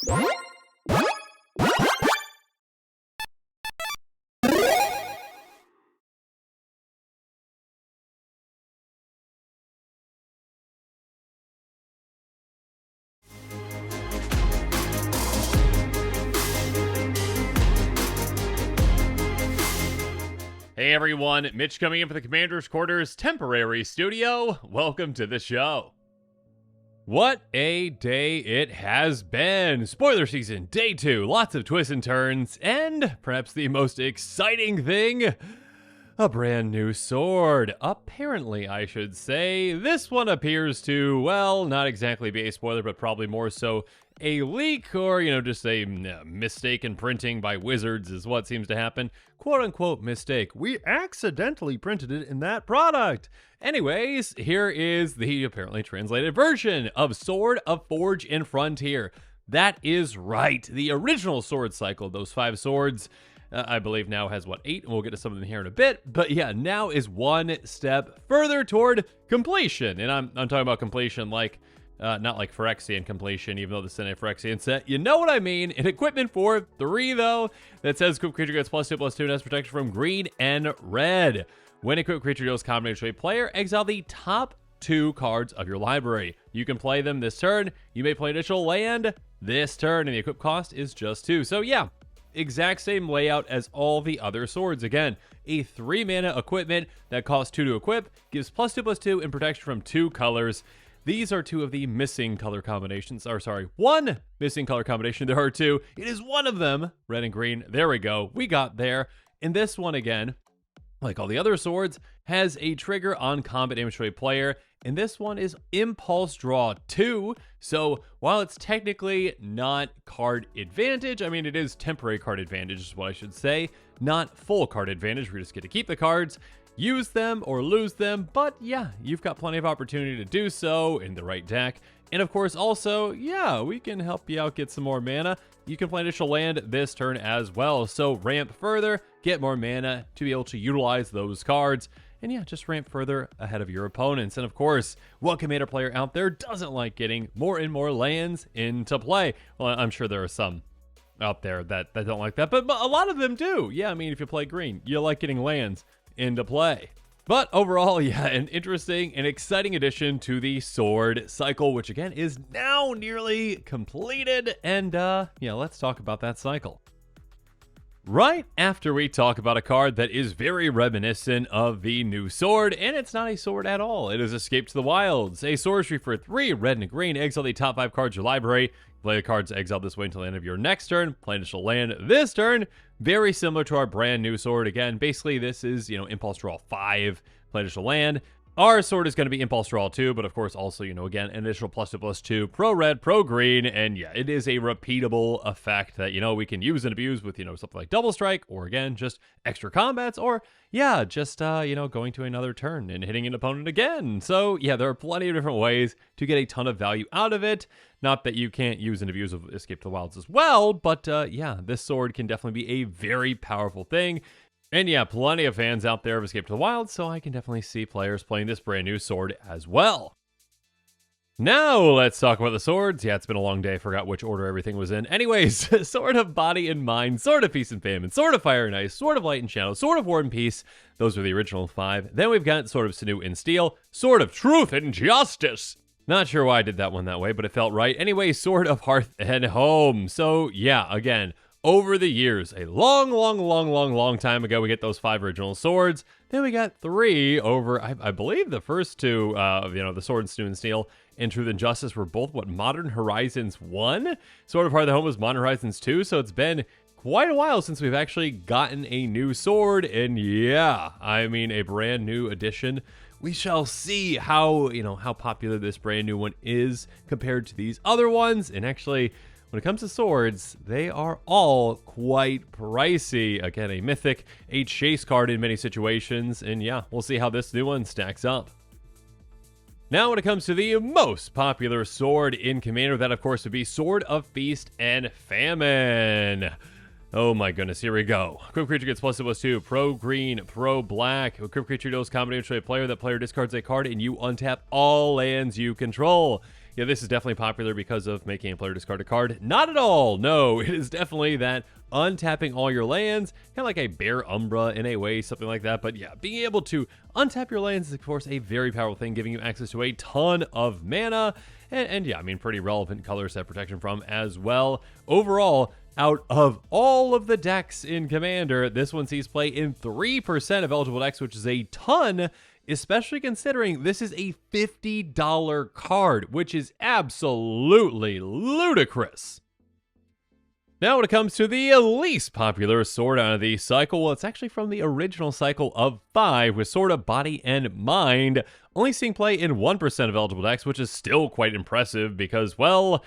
Hey everyone, Mitch coming in for the Commander's Quarters temporary studio. Welcome to the show. What a day it has been. Spoiler season, day 2, lots of twists and turns, and perhaps the most exciting thing, a brand new sword. Apparently, I should say. This one appears to, well, not exactly be a spoiler, but probably more so a leak or, just a mistake in printing by wizards is what seems to happen. Quote unquote mistake. We accidentally printed it in that product. Anyways, here is the apparently translated version of Sword of Forge and Frontier. That is right. The original sword cycle, those 5 swords, I believe now has, 8? And we'll get to some of them here in a bit. But yeah, now is one step further toward completion. And I'm talking about completion like, not like Phyrexian completion, even though this is a Phyrexian set. You know what I mean. An equipment for 3, though, that says equipped creature gets +2/+2 and has protection from green and red. When equipped creature deals combination to a player, exile the top 2 cards of your library. You can play them this turn. You may play additional land this turn, and the equip cost is just 2. So yeah, exact same layout as all the other swords. Again, a 3 mana equipment that costs 2 to equip, gives +2/+2 and protection from 2 colors. These are 2 of the missing color combinations, or sorry, 1 missing color combination. There are 2. It is one of them, red and green. There we go. We got there. And this one, again, like all the other swords, has a trigger on combat damage to a player. And this one is Impulse Draw 2. So while it's technically not card advantage, I mean, it is temporary card advantage is what I should say. Not full card advantage. We just get to keep the cards, use them or lose them, but yeah, you've got plenty of opportunity to do so in the right deck. And of course, also, yeah, we can help you out get some more mana. You can play additional land this turn as well. So ramp further, get more mana to be able to utilize those cards. And yeah, just ramp further ahead of your opponents. And of course, what Commander player out there doesn't like getting more and more lands into play? Well, I'm sure there are some out there that don't like that, but a lot of them do. Yeah, I mean, if you play green, you like getting lands into play. But overall, yeah, an interesting and exciting addition to the sword cycle, which again is now nearly completed. And yeah, let's talk about that cycle. Right after we talk about a card that is very reminiscent of the new sword, and it's not a sword at all. It is Escape to the Wilds, a sorcery for 3 red and green. Exile the top 5 cards of your library. Play the cards exiled this way until the end of your next turn. Play additional land this turn. Very similar to our brand new sword. Again, basically this is, Impulse Draw 5. Play additional land. Our sword is going to be Impulse Draw 2, but of course also, again, an additional +2/+2, pro red, pro green, and yeah, it is a repeatable effect that, we can use and abuse with, something like Double Strike, or again, just extra combats, or yeah, just, going to another turn and hitting an opponent again. So yeah, there are plenty of different ways to get a ton of value out of it. Not that you can't use and abuse of Escape to the Wilds as well, but yeah, this sword can definitely be a very powerful thing. And yeah, plenty of fans out there of Escape to the Wild, so I can definitely see players playing this brand new sword as well. Now, let's talk about the swords. Yeah, it's been a long day. Forgot which order everything was in. Anyways, Sword of Body and Mind, Sword of Peace and Famine, Sword of Fire and Ice, Sword of Light and Shadow, Sword of War and Peace. Those are the original 5. Then we've got Sword of Sinew and Steel, Sword of Truth and Justice. Not sure why I did that one that way, but it felt right. Anyway, Sword of Hearth and Home. So yeah, again, over the years, a long time ago, we get those 5 original swords. Then we got 3 over, I believe the first 2, the Sword and Sinew and Steel and Truth and Justice were both, Modern Horizons 1? Sword of Hearth and Home was Modern Horizons 2, so it's been quite a while since we've actually gotten a new sword. And yeah, I mean, a brand new edition. We shall see how, how popular this brand new one is compared to these other ones. And actually, when it comes to swords, they are all quite pricey. Again, a mythic, a chase card in many situations. And yeah, we'll see how this new one stacks up. Now, when it comes to the most popular sword in Commander, that of course would be Sword of Feast and Famine. Oh my goodness, here we go. Equipped creature gets +2/+2, pro green, pro black. Equipped creature deals combination to a player. That player discards a card and you untap all lands you control. yeah, this is definitely popular because of making a player discard a card. Not at all. No, it is definitely that untapping all your lands, kind of like a Bear Umbra in a way, something like that. But yeah, being able to untap your lands is, of course, a very powerful thing, giving you access to a ton of mana. And yeah, I mean, pretty relevant color set protection from as well. Overall, out of all of the decks in Commander, this one sees play in 3% of eligible decks, which is a ton, especially considering this is a $50 card, which is absolutely ludicrous. Now, when it comes to the least popular sword out of the cycle, well, it's actually from the original cycle of 5, with Sword of Body and Mind only seeing play in 1% of eligible decks, which is still quite impressive because, well,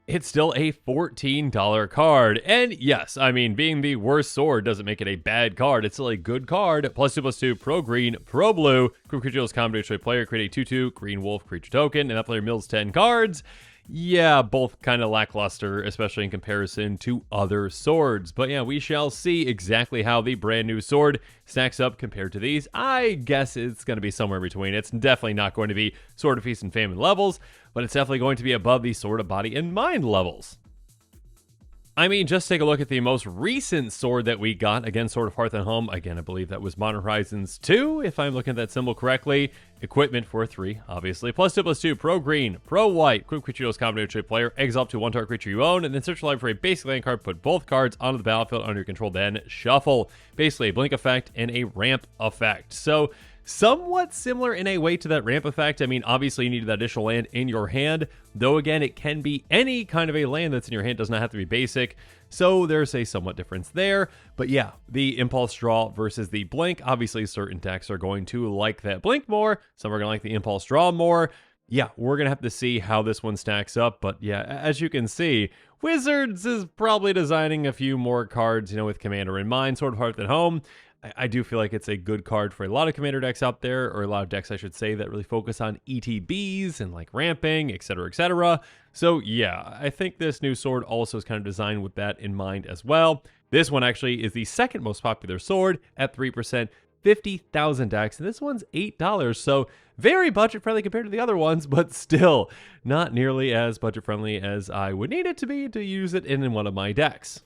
it's still a $14 card. And yes, I mean, being the worst sword doesn't make it a bad card. It's still a good card. +2/+2, pro green, pro blue. Creature combo to a player, create a 2/2 green wolf creature token, and that player mills 10 cards. Yeah, both kind of lackluster, especially in comparison to other swords. But yeah, we shall see exactly how the brand new sword stacks up compared to these. I guess it's going to be somewhere between. It's definitely not going to be Sword of Feast and Famine levels, but it's definitely going to be above the Sword of Body and Mind levels. I mean, just take a look at the most recent sword that we got. Again, Sword of Hearth and Home. Again, I believe that was Modern Horizons 2, if I'm looking at that symbol correctly. Equipment for 3, obviously. +2/+2, pro green, pro white. Equip creature deals combo to a player. Exile up to one target creature you own, and then search your library for a basic land card. Put both cards onto the battlefield under your control, then shuffle. Basically, a blink effect and a ramp effect. So, somewhat similar in a way to that ramp effect. I mean, obviously you need that additional land in your hand, though again, it can be any kind of a land that's in your hand. It does not have to be basic. So there's a somewhat difference there. But yeah, the impulse draw versus the blink. Obviously, certain decks are going to like that blink more. Some are going to like the impulse draw more. Yeah, we're going to have to see how this one stacks up. But yeah, as you can see, Wizards is probably designing a few more cards, with Commander in mind. Sword of Hearth at Home. I do feel like it's a good card for a lot of Commander decks out there, or a lot of decks, I should say, that really focus on ETBs and like ramping, etc., etc. So yeah, I think this new sword also is kind of designed with that in mind as well. This one actually is the second most popular sword at 3%, 50,000 decks, and this one's $8, so very budget-friendly compared to the other ones, but still not nearly as budget-friendly as I would need it to be to use it in one of my decks.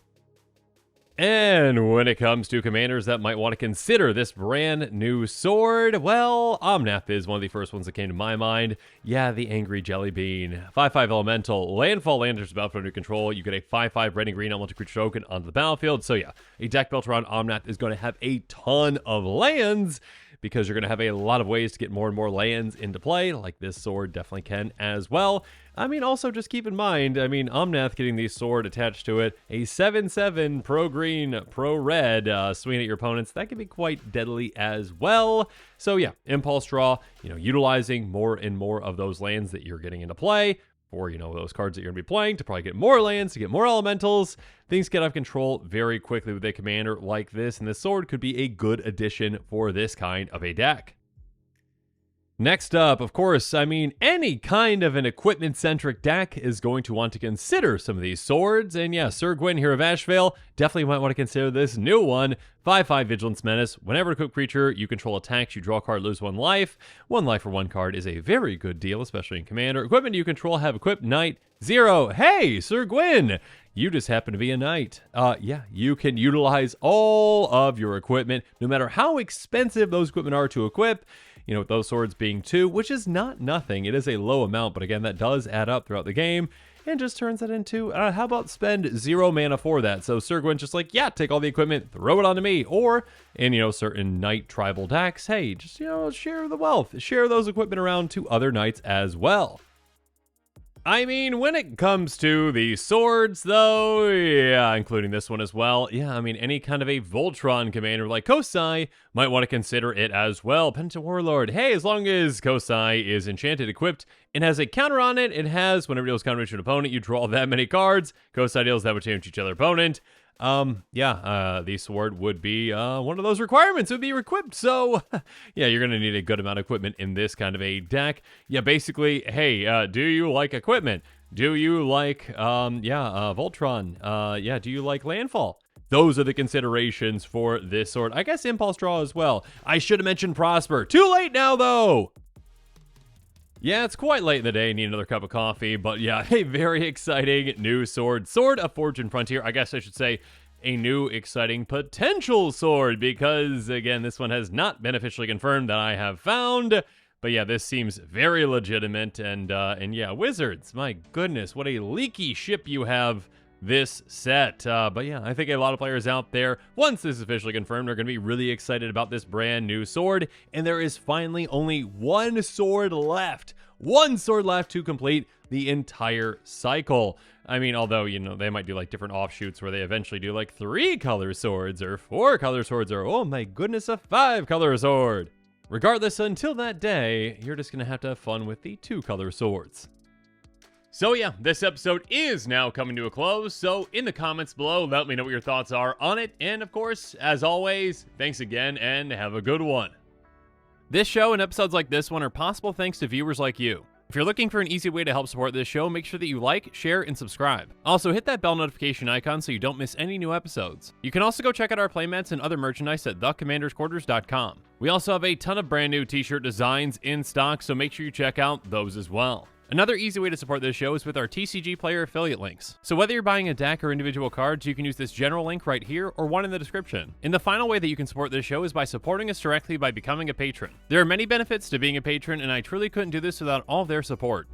And when it comes to commanders that might want to consider this brand new sword, well, Omnath is one of the first ones that came to my mind. Yeah, the Angry Jelly Bean. 5/5 Elemental. Landfall land enters the battlefield under control. You get a 5/5 red and green elemental creature token onto the battlefield. So yeah, a deck built around Omnath is going to have a ton of lands, because you're going to have a lot of ways to get more and more lands into play, like this sword definitely can as well. I mean, also just keep in mind, Omnath getting the sword attached to it, a 7/7 pro-green, pro-red, swinging at your opponents, that can be quite deadly as well. So yeah, impulse draw, utilizing more and more of those lands that you're getting into play, or, those cards that you're going to be playing to probably get more lands, to get more elementals. Things get out of control very quickly with a commander like this, and this sword could be a good addition for this kind of a deck. Next up, of course, any kind of an equipment-centric deck is going to want to consider some of these swords. And yeah, Sir Gwyn here of Ashvale definitely might want to consider this new one. 5/5 Vigilance Menace. Whenever a equipped creature you control attacks, you draw a card, lose 1 life. 1 life for 1 card is a very good deal, especially in Commander. Equipment you control have equipped Knight 0. Hey, Sir Gwyn! You just happen to be a knight. Yeah, you can utilize all of your equipment, no matter how expensive those equipment are to equip. With those swords being 2, which is not nothing. It is a low amount, but again, that does add up throughout the game, and just turns that into, how about spend 0 mana for that? So Sir Gwyn's just like, yeah, take all the equipment, throw it onto me. Or, in, certain knight tribal decks, hey, just, share the wealth. Share those equipment around to other knights as well. When it comes to the swords, though, yeah, including this one as well, yeah, any kind of a Voltron commander like Kosai might want to consider it as well. Penitent Warlord, hey, as long as Kosai is enchanted, equipped, and has a counter on it, it has, whenever it deals counter to an opponent, you draw that many cards. Kosai deals that much damage to each other opponent. The sword would be one of those requirements. It would be equipped. So, yeah, you're going to need a good amount of equipment in this kind of a deck. Yeah, basically, hey, do you like equipment? Do you like, Voltron? Do you like Landfall? Those are the considerations for this sword. I guess Impulse Draw as well. I should have mentioned Prosper. Too late now, though! Yeah, it's quite late in the day, need another cup of coffee, but yeah, a very exciting new sword. Sword of Fortune Frontier, I guess I should say a new exciting potential sword, because again, this one has not been officially confirmed that I have found. But yeah, this seems very legitimate, and yeah, Wizards, my goodness, what a leaky ship you have this set. But yeah, I think a lot of players out there, once this is officially confirmed, are going to be really excited about this brand new sword, and there is finally only one sword left. One sword left to complete the entire cycle. I mean, although, you know, they might do like different offshoots where they eventually do like 3 color swords or 4 color swords or, oh my goodness, a 5 color sword. Regardless, until that day, you're just going to have fun with the 2 color swords. So yeah, this episode is now coming to a close, so in the comments below, let me know what your thoughts are on it, and of course, as always, thanks again, and have a good one. This show and episodes like this one are possible thanks to viewers like you. If you're looking for an easy way to help support this show, make sure that you like, share, and subscribe. Also, hit that bell notification icon so you don't miss any new episodes. You can also go check out our playmats and other merchandise at thecommandersquarters.com. We also have a ton of brand new t-shirt designs in stock, so make sure you check out those as well. Another easy way to support this show is with our TCG Player affiliate links. So whether you're buying a deck or individual cards, you can use this general link right here or one in the description. And the final way that you can support this show is by supporting us directly by becoming a patron. There are many benefits to being a patron, and I truly couldn't do this without all of their support.